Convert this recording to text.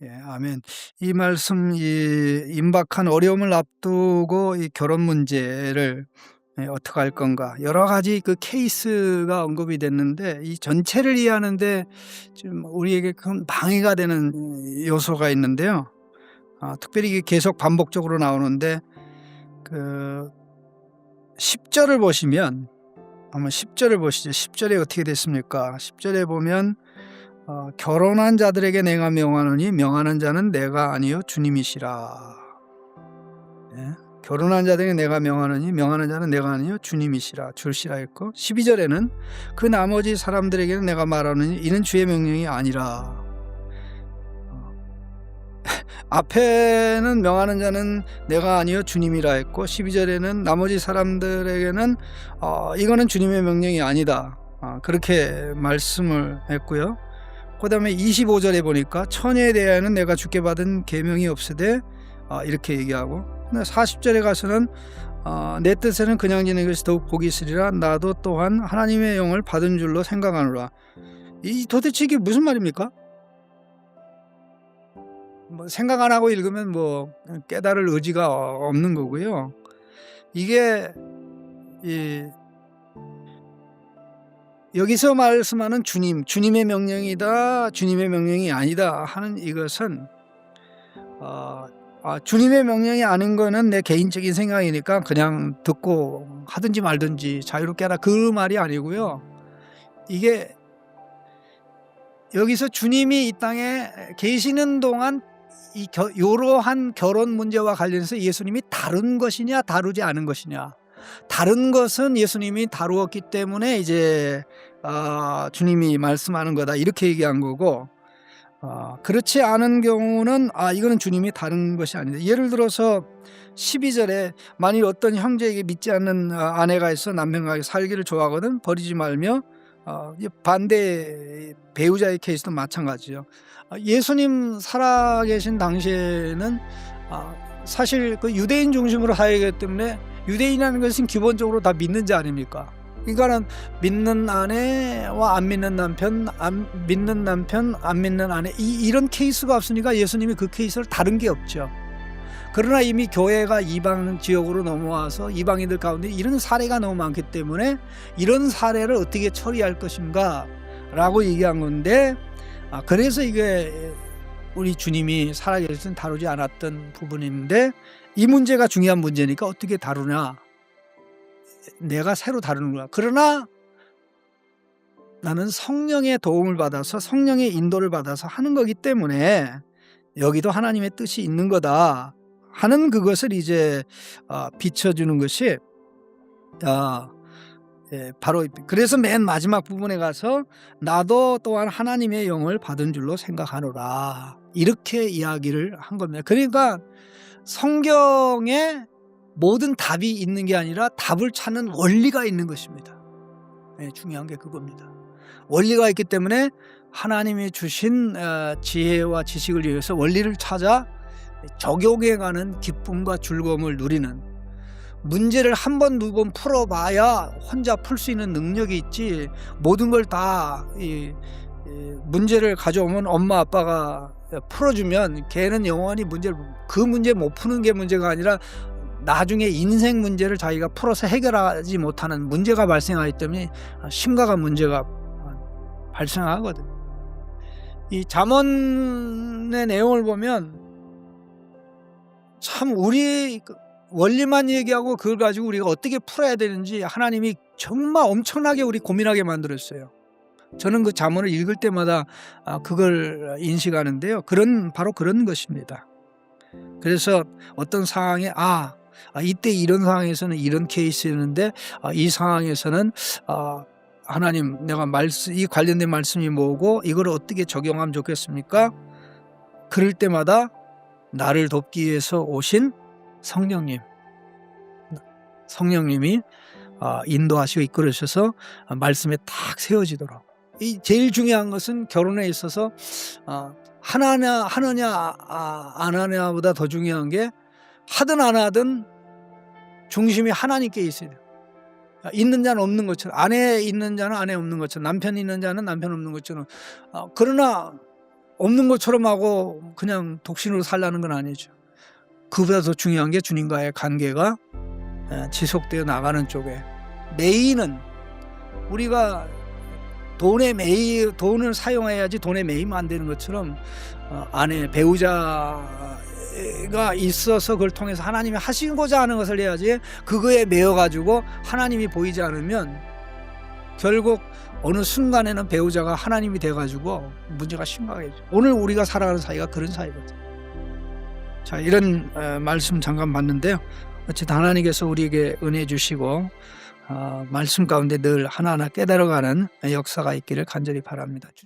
예, 아멘. 이 말씀, 이 임박한 어려움을 앞두고 이 결혼 문제를 어떻게 할 건가, 여러 가지 그 케이스가 언급이 됐는데 이 전체를 이해하는데 좀 우리에게 큰 방해가 되는 요소가 있는데요. 특별히 이게 계속 반복적으로 나오는데 그 10절을 보시면, 한번 10절을 보시죠. 10절에 어떻게 됐습니까? 10절에 보면 결혼한 자들에게 내가 명하노니 명하는 자는 내가 아니요 주님이시라. 예? 결혼한 자들에게 내가 명하노니 명하는 자는 내가 아니요 주님이시라, 줄시라 했고, 12절에는 그 나머지 사람들에게는 내가 말하노니 이는 주의 명령이 아니라. 앞에는 명하는 자는 내가 아니요 주님이라 했고, 12절에는 나머지 사람들에게는 이거는 주님의 명령이 아니다, 그렇게 말씀을 했고요. 그 다음에 25절에 보니까 처녀에 대하여는 내가 주께 받은 계명이 없으되, 이렇게 얘기하고, 40절에 가서는 내 뜻에는 그냥 지는 것이 더욱 복이 있으리라, 나도 또한 하나님의 영을 받은 줄로 생각하노라. 이 도대체 이게 무슨 말입니까? 뭐 생각 안 하고 읽으면 뭐 깨달을 의지가 없는 거고요. 이게 여기서 말씀하는 주님의 명령이다, 주님의 명령이 아니다 하는 이것은 주님의 명령이 아닌 거는 내 개인적인 생각이니까 그냥 듣고 하든지 말든지 자유롭게 하라, 그 말이 아니고요. 이게 여기서 주님이 이 땅에 계시는 동안 이러한 결혼 문제와 관련해서 예수님이 다룬 것이냐 다루지 않은 것이냐, 다른 것은 예수님이 다루었기 때문에 이제 주님이 말씀하는 거다, 이렇게 얘기한 거고, 그렇지 않은 경우는 이거는 주님이 다른 것이 아니다. 예를 들어서 12절에 만일 어떤 형제에게 믿지 않는 아내가 있어 남편과 살기를 좋아하거든 버리지 말며, 반대 배우자의 케이스도 마찬가지죠. 예수님 살아계신 당시에는 사실 그 유대인 중심으로 살기 때문에, 유대인이라는 것은 기본적으로 다 믿는 자 아닙니까? 그러니까는 믿는 아내와 안 믿는 남편, 믿는 남편, 안 믿는 아내, 이런 케이스가 없으니까 예수님이 그 케이스를 다른 게 없죠. 그러나 이미 교회가 이방 지역으로 넘어와서 이방인들 가운데 이런 사례가 너무 많기 때문에 이런 사례를 어떻게 처리할 것인가 라고 얘기한 건데, 그래서 이게 우리 주님이 살아계실 때 다루지 않았던 부분인데, 이 문제가 중요한 문제니까 어떻게 다루냐, 내가 새로 다루는 거야. 그러나 나는 성령의 도움을 받아서, 성령의 인도를 받아서 하는 거기 때문에 여기도 하나님의 뜻이 있는 거다 하는 그것을 이제 비춰주는 것이 바로, 그래서 맨 마지막 부분에 가서 나도 또한 하나님의 영을 받은 줄로 생각하노라, 이렇게 이야기를 한 겁니다. 그러니까 성경에 모든 답이 있는 게 아니라 답을 찾는 원리가 있는 것입니다. 중요한 게 그겁니다. 원리가 있기 때문에 하나님이 주신 지혜와 지식을 위해서 원리를 찾아 적용해가는 기쁨과 즐거움을 누리는, 문제를 한 번, 두 번 풀어봐야 혼자 풀 수 있는 능력이 있지, 모든 걸 다 문제를 가져오면 엄마 아빠가 풀어주면 걔는 영원히 그 문제 못 푸는 게 문제가 아니라 나중에 인생 문제를 자기가 풀어서 해결하지 못하는 문제가 발생하기 때문에 심각한 문제가 발생하거든. 이 잠언의 내용을 보면 참 우리 원리만 얘기하고 그걸 가지고 우리가 어떻게 풀어야 되는지 하나님이 정말 엄청나게 우리 고민하게 만들었어요. 저는 그 잠언을 읽을 때마다 그걸 인식하는데요. 바로 그런 것입니다. 그래서 어떤 상황에 이때 이런 상황에서는 이런 케이스였는데 이 상황에서는 하나님, 내가 이 관련된 말씀이 뭐고 이걸 어떻게 적용하면 좋겠습니까? 그럴 때마다 나를 돕기 위해서 오신 성령님이 인도하시고 이끌으셔서 말씀에 딱 세워지도록. 이 제일 중요한 것은 결혼에 있어서 하느냐 안 하냐보다 더 중요한 게, 하든 안 하든 중심이 하나님께 있어야 돼요. 있는 자는 없는 것처럼, 아내 있는 자는 아내 없는 것처럼, 남편 있는 자는 남편 없는 것처럼. 그러나 없는 것처럼 하고 그냥 독신으로 살라는 건 아니죠. 그보다 더 중요한 게 주님과의 관계가 지속되어 나가는 쪽에, 매이는 우리가 돈을 사용해야지 돈에 매이면 안 되는 것처럼 아내 배우자가 있어서 그걸 통해서 하나님이 하시고자 하는 것을 해야지, 그거에 매여 가지고 하나님이 보이지 않으면 결국 어느 순간에는 배우자가 하나님이 돼 가지고 문제가 심각해져. 오늘 우리가 살아가는 사이가 그런 사이거든. 자, 이런 말씀 잠깐 봤는데요. 어쨌든 하나님께서 우리에게 은혜 주시고 말씀 가운데 늘 하나하나 깨달아가는 역사가 있기를 간절히 바랍니다.